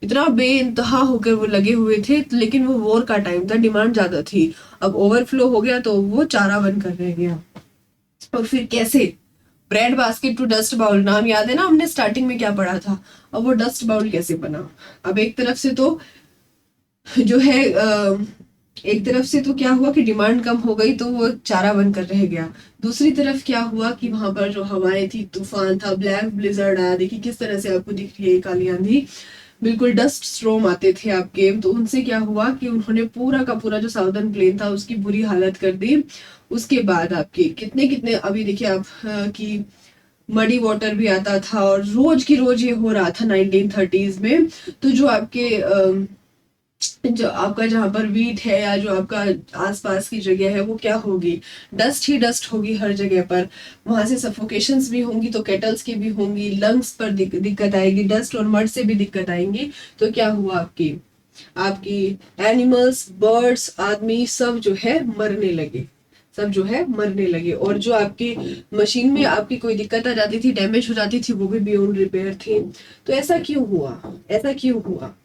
इतना बेइंतहा होकर वो लगे हुए थे, लेकिन वो वॉर का टाइम था, डिमांड ज्यादा थी, अब ओवरफ्लो हो गया तो वो चारा बन कर रह गया। और फिर कैसे, bread basket to dust bowl, नाम याद है ना, हमने स्टार्टिंग में क्या पढ़ा था। अब वो डस्ट बाउल कैसे बना, अब एक तरफ से तो जो है एक तरफ से तो क्या हुआ कि डिमांड कम हो गई तो वो चारा बनकर रह गया, दूसरी तरफ क्या हुआ कि वहां पर जो हवाएं थी, तूफान था, ब्लैक ब्लिजर्ड आया, देखिए किस तरह से आपको दिख रही है काली आंधी, बिल्कुल डस्ट स्ट्रोम आते थे आपके। तो उनसे क्या हुआ कि उन्होंने पूरा का पूरा जो साउदर्न प्लेन था उसकी बुरी हालत कर दी। उसके बाद आपके कितने कितने, अभी देखिए आप कि मडी वाटर भी आता था, और रोज की रोज ये हो रहा था 1930s में। तो जो आपके जो आपका जहां पर वीट है या जो आपका आसपास की जगह है वो क्या होगी, डस्ट ही डस्ट होगी हर जगह पर, वहां से सफोकेशंस भी होंगी, तो केटल्स की भी होंगी, लंग्स पर दिक्कत आएगी, डस्ट और मड से भी दिक्कत आएंगी। तो क्या हुआ, आपकी आपकी एनिमल्स, बर्ड्स, आदमी सब जो है मरने लगे, सब जो है मरने लगे। और जो आपकी मशीन में आपकी कोई दिक्कत आ जाती थी, डैमेज हो जाती थी, वो भी बियॉन्ड रिपेयर थी। तो ऐसा क्यों हुआ, ऐसा क्यों हुआ,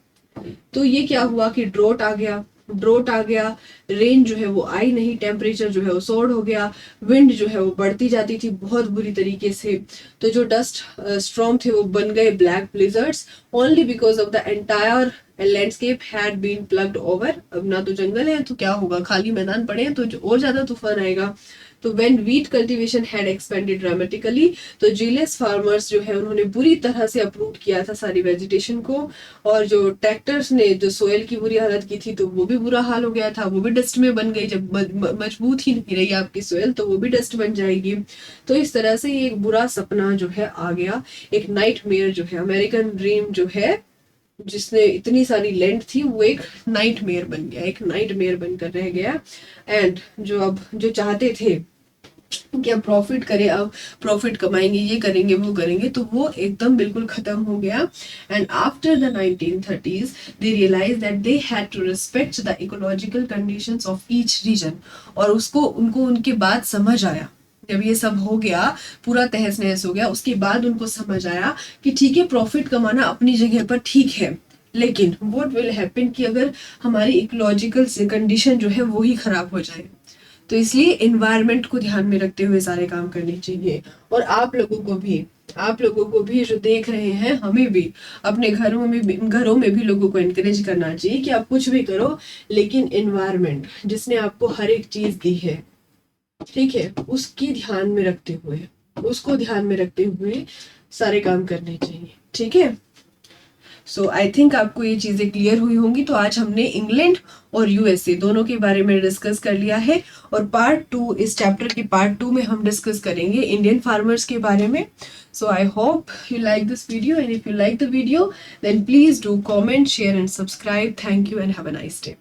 तो ये क्या हुआ कि ड्रोट आ गया, ड्रोट आ गया, रेन जो है वो आई नहीं, टेम्परेचर जो है वो सोड हो गया, विंड जो है वो बढ़ती जाती थी बहुत बुरी तरीके से। तो जो डस्ट स्टॉर्म थे वो बन गए black blizzards, only because of the entire landscape had been ploughed over. अब ना तो जंगल है तो क्या होगा, खाली मैदान पड़े हैं तो और ज्यादा तूफान आएगा। तो when wheat cultivation had expanded dramatically, तो जीलेस फार्मर्स जो है उन्होंने बुरी तरह से अपरूट किया था सारी वेजिटेशन को, और जो ट्रैक्टर्स ने जो सोयल की बुरी हालत की थी तो वो भी बुरा हाल हो गया था, वो भी डस्ट में बन गई। जब मजबूत ही नहीं रही आपकी सोयल तो वो भी डस्ट बन जाएगी। तो इस तरह से ये एक बुरा सपना जो है आ गया, एक नाइटमेयर जो है, अमेरिकन ड्रीम जो है जिसने इतनी सारी लैंड थी वो एक नाइटमेयर बन गया, एक नाइटमेयर बनकर रह गया। एंड जो अब जो चाहते थे कि अब प्रॉफिट करे, अब प्रॉफिट कमाएंगे, ये करेंगे वो करेंगे, तो वो एकदम बिल्कुल खत्म हो गया। And after the 1930s they realise that they had to respect the ecological conditions of each region. और उसको उनको उनके बाद समझ आया, जब ये सब हो गया, पूरा तहस नहस हो गया, उसके बाद उनको समझ आया कि ठीक है प्रॉफिट कमाना अपनी जगह पर ठीक है, लेकिन व्हाट विल हैपन कि अगर हमारी इकोलॉजिकल कंडीशन जो है वो ही खराब हो जाए। तो इसलिए एनवायरनमेंट को ध्यान में रखते हुए सारे काम करने चाहिए। और आप लोगों को भी जो देख रहे हैं, हमें भी अपने घरों में भी लोगों को एनकरेज करना चाहिए कि आप कुछ भी करो, लेकिन एनवायरनमेंट जिसने आपको हर एक चीज दी है, ठीक है, उसको ध्यान में रखते हुए सारे काम करने चाहिए, ठीक है। सो आई थिंक आपको ये चीज़ें क्लियर हुई होंगी। तो आज हमने इंग्लैंड और यूएसए दोनों के बारे में डिस्कस कर लिया है, और पार्ट 2, इस चैप्टर के पार्ट 2 में हम डिस्कस करेंगे इंडियन फार्मर्स के बारे में। So I hope you like this video, and if you like the video then please do comment, share and subscribe. Thank you and have a nice day.